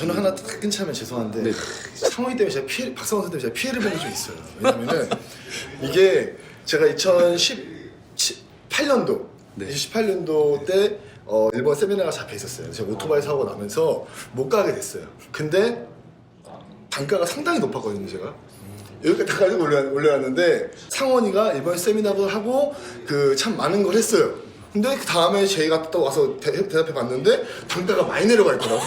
저는 하나 딱 끊자면 죄송한데 네. 상황이 때문에 박상원 선수 때문에 제가 피해를 본 게 좀 있어요. 왜냐면은 이게 제가 2018년도 네. 2018년도 때 일본 세미나가 잡혀 있었어요. 제가 오토바이 사고 나면서 못 가게 됐어요. 근데 단가가 상당히 높았거든요, 제가. 여기까지 다 가지고 올려놨는데 상원이가 일본 세미나도 하고 그 참 많은 걸 했어요. 근데 그 다음에 저희가 또 와서 대답해 봤는데 단가가 많이 내려가 있더라고.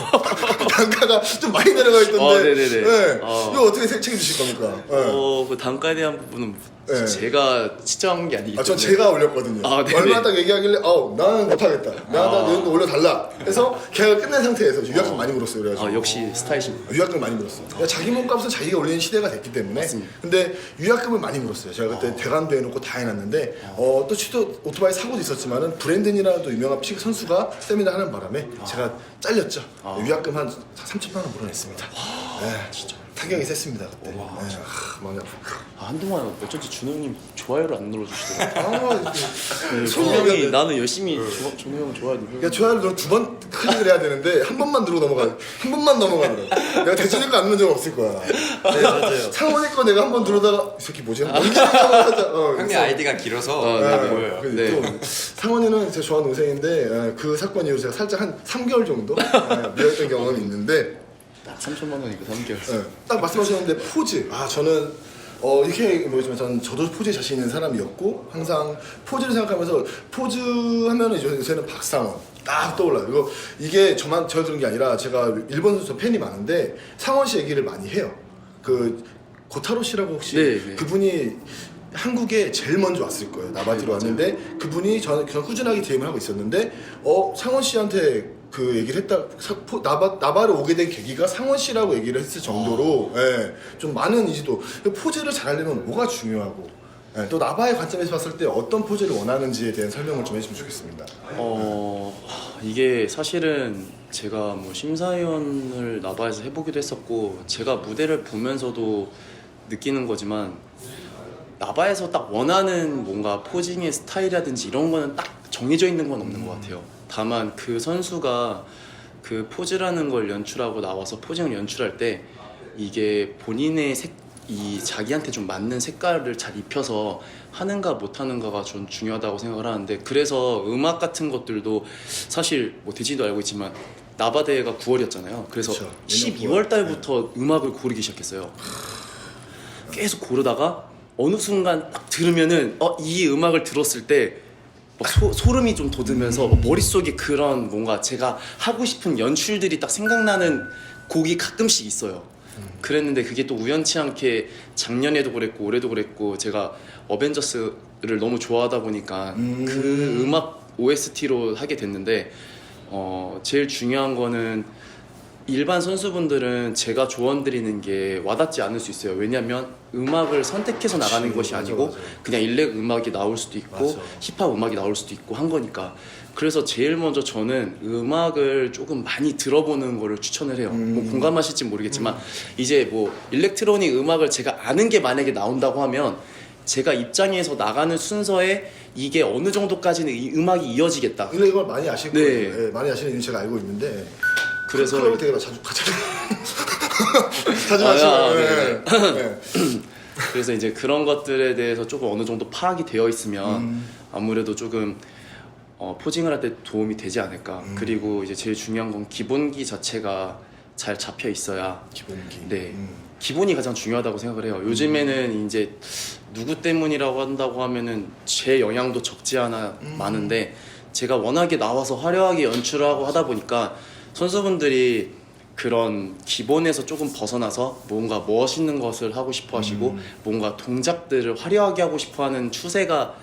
단가가 좀 많이 내려가 있던데. 네네네. 네. 이거 어떻게 책임지실 겁니까? 네. 그 단가에 대한 부분은 네. 제가 측정한 게 아니기 때문에. 전 제가 올렸거든요. 네네. 얼마 딱 얘기하길래 나는 못하겠다. 나는 올려달라. 그래서 걔가 끝낸 상태에서 유학금 많이 물었어요. 그래가지고. 역시 스타일십니다. 유학금 많이 물었어요. 그러니까 자기 몸값은 자기가 올리는 시대가 됐기 때문에. 맞습니다. 근데 유학금을 많이 물었어요. 제가 그때 대관도 해놓고 다 해놨는데 또 오토바이 사고도 있었지만은 브랜든이라도 유명한 피식 선수가 세미나 하는 바람에 제가 잘렸죠. 유학금 한 3천만 원 물어냈습니다. 네, 진짜 타격이 셌습니다 그때. 네. 마음이 아프다. 한동안 어쩐지 준호 형님 좋아요를 안 눌러주시더라고요. 손이 분명히 나는 열심히 준호 형 좋아요 누르고. 야, 좋아요를 너 2번 클릭을 해야 되는데 한 번만 누르고 넘어가. 한 번만 넘어가더라고. 내가 대준이 거 안 누른 적 없을 거야. 네, 맞아요. 상원이 거 내가 한 번 누르다가 이 새끼 뭐지? 넘기다가 형님 아이디가 길어서 네, 보여요. 네. 또 상원이는 제가 좋아하는 동생인데 그 사건 이후로 제가 살짝 한 3개월 정도 미워했던 경험이 있는데 딱 3천만 원이니까 3개월. 딱 말씀하셨는데 포즈. 저는 이렇게 모르지만 저도 포즈에 자신 있는 사람이었고 항상 포즈를 생각하면서 포즈 하면은 요새는 박상원 딱 떠올라요. 이게 저만 제가 들은 게 아니라 제가 일본 선수 팬이 많은데 상원 씨 얘기를 많이 해요. 그 고타로 씨라고 혹시 네. 그분이 한국에 제일 먼저 왔을 거예요. 나바티로 왔는데 그분이 저는 그냥 꾸준하게 DM을 하고 있었는데 상원 씨한테 그 얘기를 했다. 나바를 오게 된 계기가 상원 씨라고 얘기를 했을 정도로 좀 많은 이지도 포즈를 잘하려면 뭐가 중요하고 또 나바의 관점에서 봤을 때 어떤 포즈를 원하는지에 대한 설명을 좀 해주시면 좋겠습니다. 이게 사실은 제가 뭐 심사위원을 나바에서 해보기도 했었고 제가 무대를 보면서도 느끼는 거지만 나바에서 딱 원하는 뭔가 포징의 스타일이라든지 이런 거는 딱 정해져 있는 건 없는 것 같아요. 다만 그 선수가 그 포즈라는 걸 연출하고 나와서 포징을 연출할 때 이게 본인의 이 자기한테 좀 맞는 색깔을 잘 입혀서 하는가 못하는가가 좀 중요하다고 생각을 하는데 그래서 음악 같은 것들도 사실 뭐 대진이도 알고 있지만 나바 대회가 9월이었잖아요. 그래서 그쵸. 12월 달부터 음악을 고르기 시작했어요. 계속 고르다가 어느 순간 딱 들으면은 이 음악을 들었을 때 막 소름이 좀 돋으면서 머릿속에 그런 뭔가 제가 하고 싶은 연출들이 딱 생각나는 곡이 가끔씩 있어요. 그랬는데 그게 또 우연치 않게 작년에도 그랬고 올해도 그랬고 제가 어벤져스를 너무 좋아하다 보니까 그 음악 OST로 하게 됐는데 제일 중요한 거는 일반 선수분들은 제가 조언 드리는 게 와닿지 않을 수 있어요. 왜냐면 음악을 선택해서 나가는 것이 아니고 맞아. 그냥 일렉 음악이 나올 수도 있고 맞아. 힙합 음악이 나올 수도 있고 한 거니까 그래서 제일 먼저 저는 음악을 조금 많이 들어보는 거를 추천을 해요. 뭐 공감하실지 모르겠지만 이제 뭐 일렉트로닉 음악을 제가 아는 게 만약에 나온다고 하면 제가 입장에서 나가는 순서에 이게 어느 정도까지는 이 음악이 이어지겠다. 근데 이걸 많이 아실 네. 거예요. 네, 많이 아시는 이유는 제가 알고 있는데 그래서 클럽을 되게 자주 마시고 네. 그래서 이제 그런 것들에 대해서 조금 어느 정도 파악이 되어 있으면 아무래도 조금 포징을 할 때 도움이 되지 않을까. 그리고 이제 제일 중요한 건 기본기 자체가 잘 잡혀 있어야 기본기. 네. 기본이 가장 중요하다고 생각을 해요. 요즘에는 이제 누구 때문이라고 한다고 하면은 제 영향도 적지 않아 많은데 제가 워낙에 나와서 화려하게 연출을 하고 하다 보니까 선수분들이 그런 기본에서 조금 벗어나서 뭔가 멋있는 것을 하고 싶어 하시고 뭔가 동작들을 화려하게 하고 싶어 하는 추세가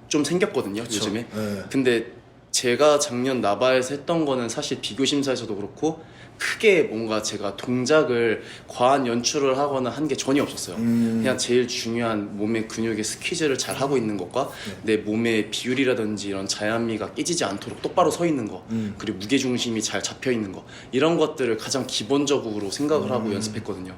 좀 생겼거든요. 그쵸. 요즘에. 네. 근데 제가 작년 나바에서 했던 거는 사실 비교 심사에서도 그렇고 크게 뭔가 제가 동작을 과한 연출을 하거나 한 게 전혀 없었어요. 그냥 제일 중요한 몸의 근육의 스퀴즈를 잘 하고 있는 것과 내 몸의 비율이라든지 이런 자연미가 깨지지 않도록 똑바로 서 있는 거 그리고 무게중심이 잘 잡혀 있는 거 이런 것들을 가장 기본적으로 생각을 하고 연습했거든요.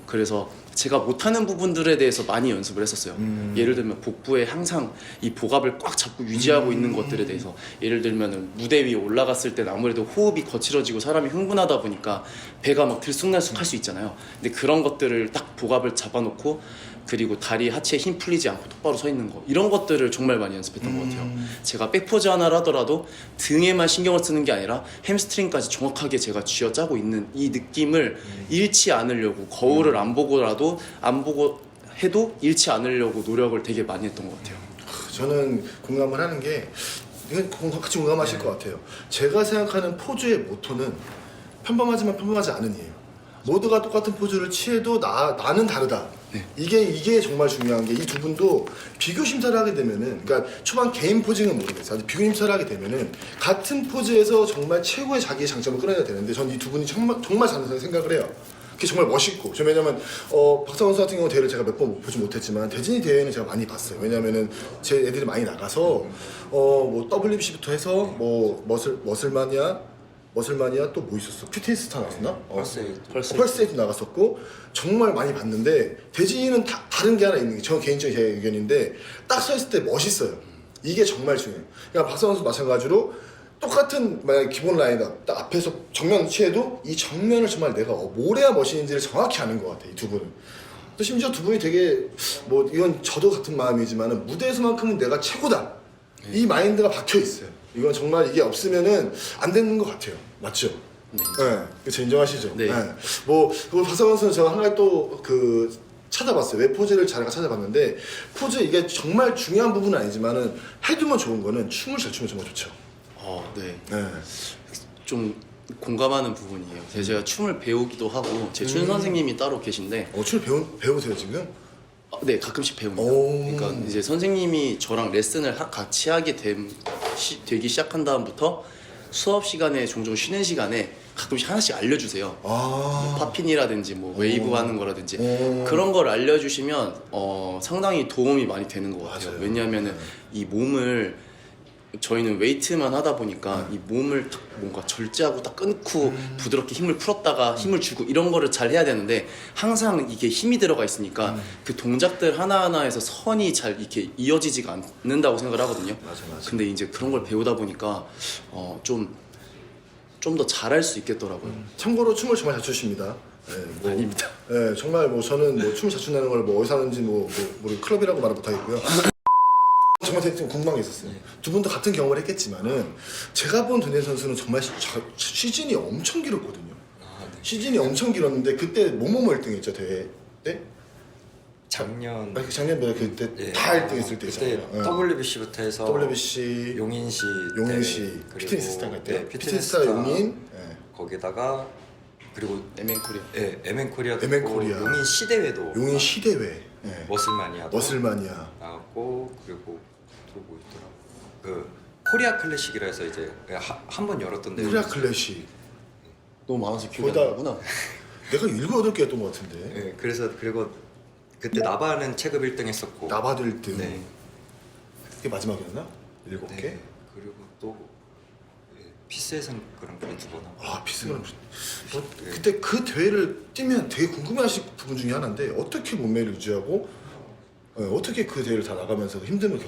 그래서 제가 못하는 부분들에 대해서 많이 연습을 했었어요. 예를 들면 복부에 항상 이 복압을 꽉 잡고 유지하고 있는 것들에 대해서, 예를 들면 무대 위에 올라갔을 때는 아무래도 호흡이 거칠어지고 사람이 흥분하다 보니까 배가 막 들쑥날쑥할 수 있잖아요. 근데 그런 것들을 딱 복압을 잡아놓고, 그리고 다리 하체에 힘 풀리지 않고 똑바로 서 있는 거, 이런 것들을 정말 많이 연습했던 것 같아요. 제가 백포즈 하나를 하더라도 등에만 신경을 쓰는 게 아니라 햄스트링까지 정확하게 제가 쥐어짜고 있는 이 느낌을 잃지 않으려고, 거울을 안 보고라도, 안 보고 해도 잃지 않으려고 노력을 되게 많이 했던 것 같아요. 저는 공감을 하는 게, 이건 같이 공감하실 것 같아요. 제가 생각하는 포즈의 모토는 평범하지만 평범하지 않은이에요. 모두가 똑같은 포즈를 취해도 나는 다르다. 네. 이게 정말 중요한 게, 이 두 분도 비교 심사를 하게 되면은, 그러니까 초반 개인 포징은 모르겠어요. 비교 심사를 하게 되면은 같은 포즈에서 정말 최고의 자기의 장점을 끌어내야 되는데, 전 이 두 분이 정말 잘한다고 생각을 해요. 그게 정말 멋있고, 저 왜냐면 박상원 선수 같은 경우 대회를 제가 몇 번 보지 못했지만 대진이 대회는 제가 많이 봤어요. 왜냐면은 제 애들이 많이 나가서 뭐 WBC부터 해서 뭐 머슬마니아 또 뭐 있었어? 퓨틴스타 나왔나? 펄스에이트 나갔었고, 정말 많이 봤는데, 대진이는 다른 게 하나 있는 게, 저 개인적인 제 의견인데, 딱 서 있을 때 멋있어요. 이게 정말 중요해요. 그러니까 박상원 선수 마찬가지로 똑같은 만약 기본 라인업 딱 앞에서 정면 취해도 이 정면을 정말 내가 뭘 해야 멋있는지를 정확히 아는 것 같아, 이 두 분은. 또 심지어 두 분이 되게, 뭐 이건 저도 같은 마음이지만은 무대에서만큼은 내가 최고다, 이 마인드가 박혀 있어요. 이건 정말 이게 없으면은 안 되는 것 같아요. 맞죠? 네. 그렇죠. 인정하시죠? 네. 뭐 박상원 선수 제가 한 가지 또 찾아봤어요. 왜 포즈를 잘할까 찾아봤는데, 포즈 이게 정말 중요한 부분은 아니지만은 해두면 좋은 거는 춤을 잘 추면 정말 좋죠. 네. 네. 좀 공감하는 부분이에요. 제가 춤을 배우기도 하고, 제 춤 선생님이 따로 계신데, 춤을 배우세요 지금? 네, 가끔씩 배웁니다. 오. 그러니까 이제 선생님이 저랑 레슨을 같이 하게 되기 시작한 다음부터 수업 시간에, 종종 쉬는 시간에 가끔씩 하나씩 알려주세요. 뭐 팝핀이라든지 뭐 웨이브 하는 거라든지 그런 걸 알려주시면 상당히 도움이 많이 되는 것 같아요. 맞아요. 왜냐하면은 이 몸을, 저희는 웨이트만 하다 보니까 이 몸을 딱 뭔가 절제하고 딱 끊고 부드럽게 힘을 풀었다가 힘을 주고 이런 거를 잘 해야 되는데, 항상 이게 힘이 들어가 있으니까 그 동작들 하나하나에서 선이 잘 이렇게 이어지지가 않는다고 생각을 하거든요. 맞아. 근데 이제 그런 걸 배우다 보니까 좀 더 잘할 수 있겠더라고요. 참고로 춤을 정말 잘 추십니다. 네, 아닙니다. 네, 정말 뭐 저는 뭐 춤을 잘 춘다는 걸 뭐 어디서 하는지 뭐 클럽이라고 말을 못하겠고요. 정말 되게 좀 궁금한 게 있었어요. 두 분도 같은 경험을 했겠지만은, 제가 본 도네 선수는 정말 시즌이 엄청 길었거든요. 시즌이 엄청 길었는데, 그때 뭐뭐 1등했죠 대회 때? 작년 작년에 그때 다 1등했을 때 그때 있잖아요. WBC부터 해서 WBC, 용인시 피트니스타 갈 때, 피트니스타 용인, 거기다가 그리고 에멘코리아. MN코리아 MN코리아. 용인 시대회도 용인 시대회, 머슬마니아도 머슬마니아. 나왔고, 그리고 또 뭐 있더라, 그 코리아 클래식이라 해서 이제 한 번 열었던 데 코리아 클래식. 너무 많아서 기억이 안 거기다- 나구나. 내가 7, 8개 했던 것 같은데. 네, 그래서 그리고 그때 나바는 체급 1등 했었고, 나바도 1등. 네. 그게 마지막이었나? 7개? 네. 그리고 또 피스에선 그랑프리 2번 하고. 피스그램. 그때 그 대회를 뛰면 되게 궁금해하실 부분 중에 하나인데, 어떻게 몸매를 유지하고 어떻게 그 대회를 다 나가면서 힘듦을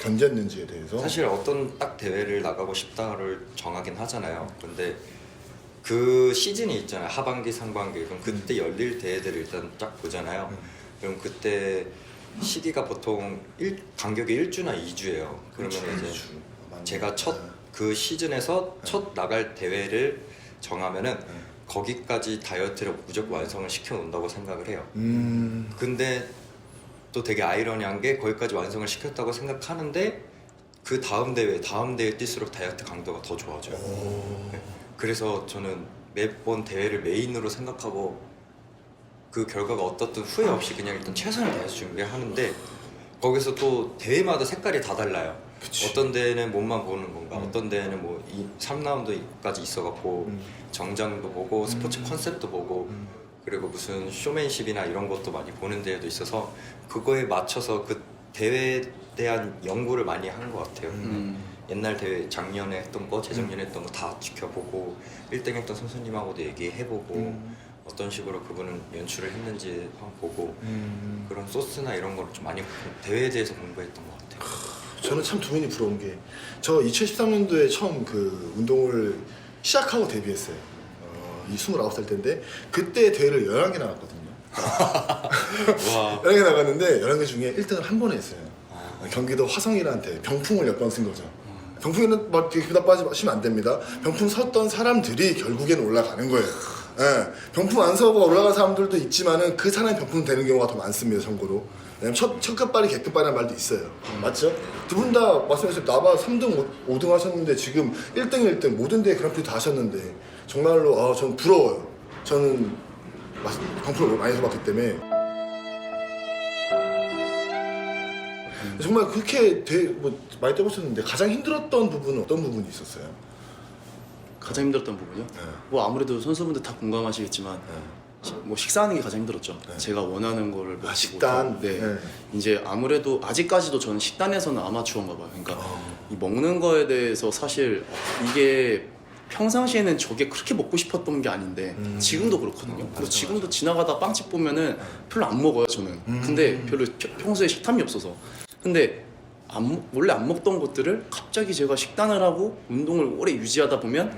견뎠는지에 대해서. 사실 어떤 딱 대회를 나가고 싶다를 정하긴 하잖아요. 근데 그 시즌이 있잖아요. 하반기, 상반기. 그럼 그때 열릴 대회들을 일단 쫙 보잖아요. 그럼 그때 시기가 보통 간격이 1주나 2주예요. 그러면 이제 제가 그 시즌에서 첫 나갈 대회를 정하면은 거기까지 다이어트를 무조건 완성을 시켜 놓는다고 생각을 해요. 근데 또 되게 아이러니한 게, 거기까지 완성을 시켰다고 생각하는데 그 다음 대회 뛸수록 다이어트 강도가 더 좋아져요. 네. 그래서 저는 매번 대회를 메인으로 생각하고, 그 결과가 어떻든 후회 없이 그냥 일단 최선을 다해서 준비하는데, 거기서 또 대회마다 색깔이 다 달라요. 그치. 어떤 대회는 몸만 보는 건가, 어떤 대회는 뭐 3라운드까지 있어갖고 정장도 보고 스포츠 컨셉도 보고, 그리고 무슨 쇼맨십이나 이런 것도 많이 보는 대회도 있어서 그거에 맞춰서 그 대회에 대한 연구를 많이 한 것 같아요. 옛날 대회 작년에 했던 거, 재작년에 했던 거 다 지켜보고 1등 했던 선수님하고도 얘기해보고 어떤 식으로 그분은 연출을 했는지 한번 보고 그런 소스나 이런 걸 좀 많이 대회에 대해서 공부했던 것 같아요. 저는 참 두 분이 부러운 게 저 2013년도에 처음 그 운동을 시작하고 데뷔했어요. 이 29살 때인데 그때 대회를 11개 나갔거든요. 와. 11개 나갔는데 11개 중에 1등을 한 번에 했어요. 경기도 화성이한테 병풍을 몇 번 쓴 거죠. 병풍에는 막 그다 빠지시면 안 됩니다. 병풍 섰던 사람들이 결국에는 올라가는 거예요. 예, 병풍 안 서고 올라간 사람들도 있지만은 그 사람이 병풍 되는 경우가 더 많습니다. 참고로. 왜냐면 첫 끝발이 개끝발이라는 말도 있어요. 맞죠? 두 분 다 말씀하셨어요. 나바 3등, 5등 하셨는데 지금 1등, 1등 모든 대회 그랑프리 다 하셨는데 정말로 저는 부러워요. 저는 병풍을 많이 서봤기 때문에 정말 그렇게 많이 떠보셨는데 가장 힘들었던 부분은 어떤 부분이 있었어요? 가장 힘들었던 부분이요? 네. 뭐 아무래도 선수분들 다 공감하시겠지만 뭐 식사하는 게 가장 힘들었죠. 제가 원하는 거를 먹지 식단? 못하고, 네. 네. 이제 아무래도 아직까지도 저는 식단에서는 아마추어인가 봐요. 그러니까 이 먹는 거에 대해서 사실 이게 평상시에는 저게 그렇게 먹고 싶었던 게 아닌데 지금도 그렇거든요. 그래서 지금도 지나가다 빵집 보면은 별로 안 먹어요 저는. 근데 별로 평소에 식탐이 없어서. 근데 원래 안 먹던 것들을 갑자기 제가 식단을 하고 운동을 오래 유지하다 보면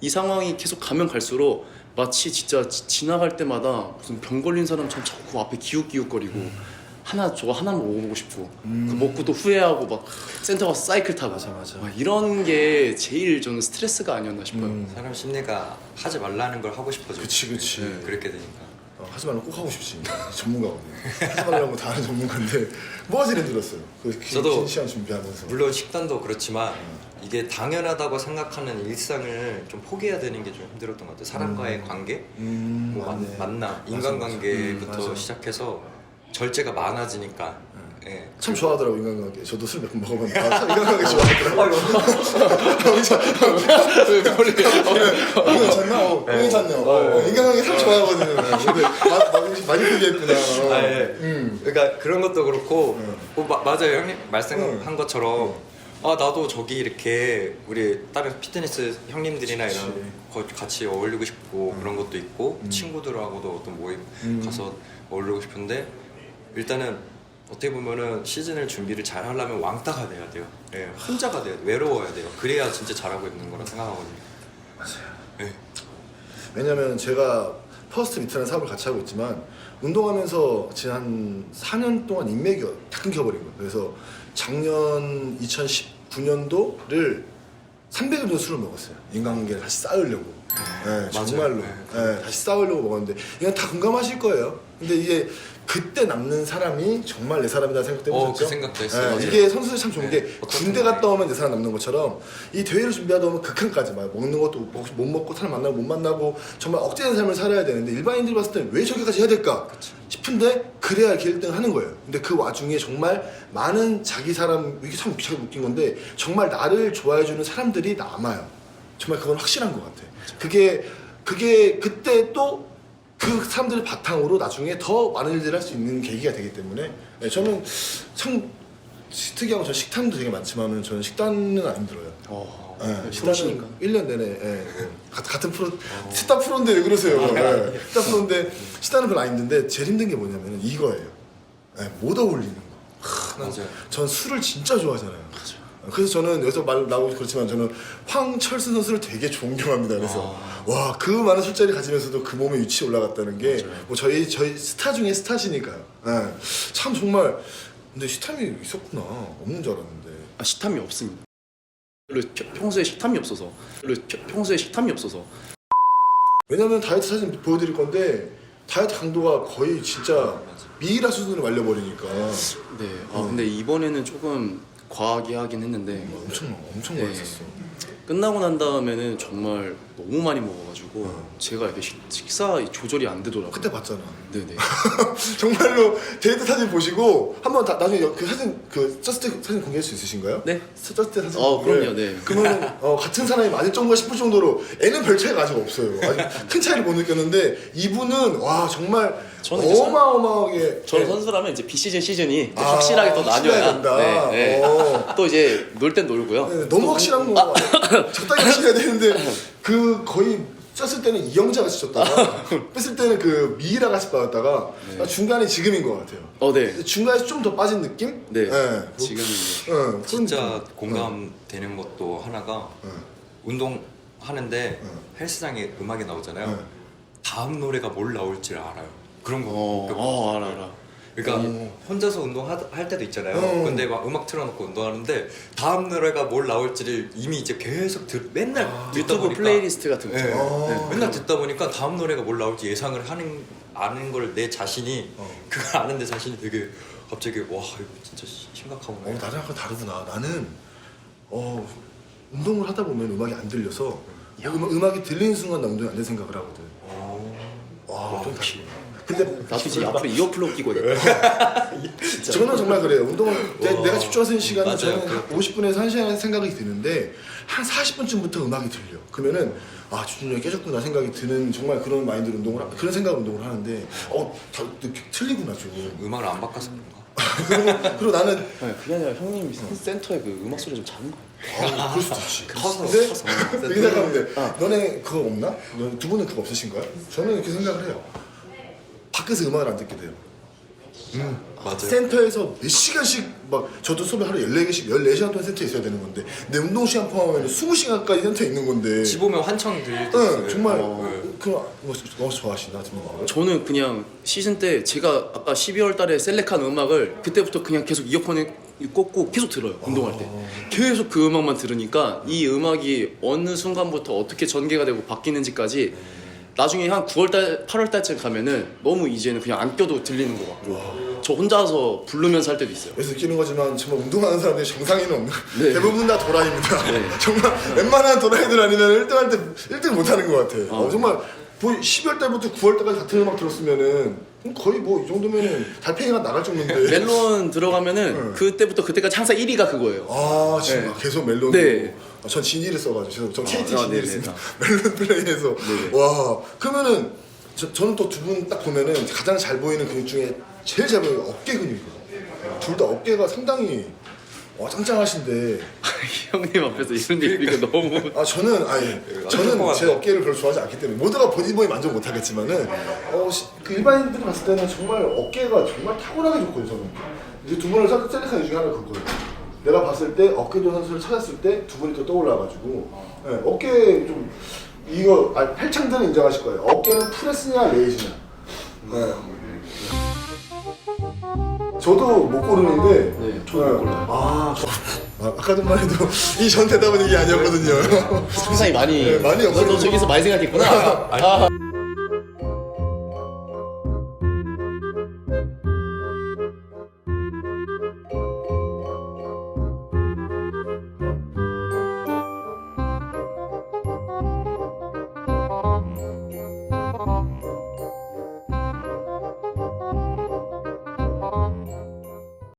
이 상황이 계속 가면 갈수록 마치 진짜 지나갈 때마다 무슨 병 걸린 사람처럼 자꾸 그 앞에 기웃기웃거리고 저거 하나만 먹어보고 싶고 그 먹고 또 후회하고 막 센터 가서 사이클 타고 맞아. 막 이런 게 제일 저는 스트레스가 아니었나 싶어요. 사람 심리가 하지 말라는 걸 하고 싶어져. 그치. 네, 그렇게 되니까. 하지 말라면 꼭 하고 싶지. 전문가거든요. 하지 말라는 거 다 아는 전문가인데 뭐가 제일 힘들었어요? 그 저도 긴 시간 준비하면서. 물론 식단도 그렇지만 이게 당연하다고 생각하는 일상을 좀 포기해야 되는 게 좀 힘들었던 것 같아요. 사람과의 관계, 뭐 맞네. 만남, 맞아, 인간관계부터 맞아. 시작해서 절제가 많아지니까. 예. 참 좋아하더라고 인간관계. 저도 술 몇 번 먹어봤는데 참 인간관계 좋아하더라고. 괜찮나? 괜찮네요. 인간관계 참 좋아하거든요. 근데 많이 포기했구나. 그러니까 그런 것도 그렇고 맞아요 형님 말씀한 것처럼 나도 저기 이렇게 우리 다른 피트니스 형님들이나 이런 거 같이 어울리고 싶고 그런 것도 있고 친구들하고도 어떤 모임 가서 어울리고 싶은데 일단은 어떻게 보면은 시즌을 준비를 잘 하려면 왕따가 돼야 돼요. 예, 혼자가 돼야 돼요. 외로워야 돼요. 그래야 진짜 잘하고 있는 거라 생각하거든요. 맞아요. 예. 왜냐면 제가 퍼스트 미트라는 사업을 같이 하고 있지만 운동하면서 지난 4년 동안 인맥이 다 끊겨버린 거예요. 그래서 작년 2019년도를 300일 정도 술을 먹었어요. 인간관계를 다시 쌓으려고. 네, 정말로. 네, 다시 쌓으려고 먹었는데 이건 다 공감하실 거예요. 근데 이게 그때 남는 사람이 정말 내 사람이다 생각 때문에 그 생각도 했어요. 맞아요. 이게 선수들 참 좋은 게 어떤 군대 갔다 오면 내 사람 남는 것처럼 이 대회를 준비하다 보면 극한까지 막 먹는 것도 못 먹고 사람 만나고 못 만나고 정말 억제된 삶을 살아야 되는데 일반인들이 봤을 때 왜 저기까지 해야 될까 싶은데 그래야 이렇게 1등 하는 거예요. 근데 그 와중에 정말 많은 자기 사람 이게 참 웃긴 건데 정말 나를 좋아해주는 사람들이 남아요. 정말 그건 확실한 것 같아. 그게 그때 또 그 사람들을 바탕으로 나중에 더 많은 일들을 할 수 있는 계기가 되기 때문에 저는 참 특이하고 저 식단도 되게 많지만 저는 식단은 안 힘들어요. 프로시니까. 1년 내내 같은 프로 스타 프로인데 왜 그러세요? 스타 프로인데 식단은 별로 안 힘든데 제일 힘든 게 뭐냐면 이거예요. 못 어울리는 거. 맞아요. 전 술을 진짜 좋아하잖아요. 그래서 저는 여기서 말 나오고 그렇지만 저는 황철수 선수를 되게 존경합니다. 그래서 와 그 많은 술자리 가지면서도 그 몸의 위치에 올라갔다는 게 뭐 저희 스타 중에 스타시니까요. 참 정말 근데 식탐이 있었구나. 없는 줄 알았는데. 식탐이 없습니다. 평소에 식탐이 없어서. 왜냐면 다이어트 사진 보여드릴 건데 다이어트 강도가 거의 진짜 미이라 수준으로 말려버리니까 네. 근데 이번에는 조금 과하게 하긴 했는데 엄청 네. 맛있었어. 끝나고 난 다음에는 정말 너무 많이 먹어가지고 제가 이렇게 식사 조절이 안 되더라고요. 그때 봤잖아. 네네. 정말로 데이트 사진 보시고 한번 나중에 그 사진 쪘을 때 사진 공개할 수 있으신가요? 네. 쪘을 때 사진. 그럼요. 네. 그러면 같은 사람이 맞을 정도가 싶을 정도로 애는 별 차이가 아직 없어요. 아직 큰 차이를 못 느꼈는데 이분은 와 정말 저는 이제 어마어마하게. 저는 선수라면 이제 비시즌 시즌이 확실하게 또 확실해야 나뉘어야 된다. 네. 또 이제 놀 땐 놀고요. 네, 너무 확실한 거 적당히 확실해야 되는데 그 거의 쪘을 때는 이영자 같이 쪘다가 뺐을 때는 그 미이라 같이 빠졌다가 중간이 지금인 것 같아요. 네. 중간에서 좀 더 빠진 느낌? 네. 네. 지금은 진짜 공감되는 것도 하나가 운동하는데 헬스장에 음악이 나오잖아요. 다음 노래가 뭘 나올지 알아요. 그런 거. 알아. 그러니까 혼자서 운동할 때도 있잖아요. 근데 막 음악 틀어놓고 운동하는데 다음 노래가 뭘 나올지를 이미 이제 계속 맨날 듣다 유튜브 보니까 플레이리스트 같은 거. 네. 있잖아요. 맨날 듣다 보니까 다음 노래가 뭘 나올지 예상을 아는 걸 내 자신이 그걸 아는 내 자신이 되게 갑자기 와 이거 진짜 심각하구나. 나랑 약간 다르구나. 나는 운동을 하다 보면 음악이 안 들려서 음악이 들리는 순간 나 운동이 안 된 생각을 하거든. 좀 다르구나. 근데 나도 이제 앞으로 이어플러 끼고 있다. 저는 정말 그래요. 운동을 내가 집중하는 시간은 맞아요. 저는 50분에서 1시간 생각이 드는데 한 40분쯤부터 음악이 들려. 그러면은 주준이 깨졌구나 생각이 드는 정말 그런 마인드로 그런 생각으로 운동을 하는데 다 틀리구나 좀. 음악을 안 바꿔서 그런가? 그리고 나는 네, 그게 아니라 형님 센터에 그 음악 소리 좀 작은 거. 그럴 수도 있지. 커서. 근데 이렇게 생각하면 돼. 너네 그거 없나? 두 분은 그거 없으신가요? 저는 이렇게 생각을 해요. 밖에서 음악을 안 듣게 돼요. 맞아요. 센터에서 몇 시간씩 막 저도 수업에 하루에 14개씩 14시간 동안 센터에 있어야 되는 건데 내 운동 시간 포함하면 20시간까지 센터에 있는 건데 집 오면 환청 들릴 때 있어요. 정말 네. 그럼 너무 좋아하시나 듣는 거? 저는 그냥 시즌 때 제가 아까 12월 달에 셀렉한 음악을 그때부터 그냥 계속 이어폰에 꽂고 계속 들어요. 운동할 때. 계속 그 음악만 들으니까 이 음악이 어느 순간부터 어떻게 전개가 되고 바뀌는지까지 나중에 한 9월달, 8월달쯤 가면은 너무 이제는 그냥 안 껴도 들리는 거 같고 저 혼자서 부르면서 할 때도 있어요. 그래서 느끼는 거지만 정말 운동하는 사람들이 정상인은 없는 네. 대부분 다 도라이입니다. 네. 정말 웬만한 도라이들 아니면 1등 할 때 1등 못 하는 것 같아. 정말 12월 달부터 9월 달까지 같은 음악 들었으면은 거의 뭐 이 정도면은 달팽이가 나갈 정도인데. 멜론 들어가면은 그때부터 그때까지 항상 1위가 그거예요. 지금 네. 계속 멜론. 네. 전 진이를 써가지고 전 KT 네네. 진이를 씁니다. 멜론 플레이에서 와 그러면은 저는 또 두 분 딱 보면은 가장 잘 보이는 근육 중에 제일 잘 보이는 게 어깨 근육이거든요. 둘 다 어깨가 상당히 짱짱하신데 형님 앞에서 이런 얘기가 너무 저는 제 어깨를 별로 좋아하지 않기 때문에 모두가 보디보이 만족 못하겠지만은 그 일반인들이 봤을 때는 정말 어깨가 정말 탁월하게 좋거든요. 저는 이제 두 분을 셀렉한 이유 중에 하나가 그거예요. 내가 봤을 때 어깨도 선수를 찾았을 때 두 분이 또 떠올라가지고 어깨 좀 이거 팔창들은 인정하실 거예요. 어깨는 프레스냐 레이즈냐. 저도 못 고르는데 저도 못 골라요. 아까도만 해도 이 전 대답은 이게 아니었거든요. 상상이 많이 네, 많이 너 없어요. 저기서 많이 생각했구나.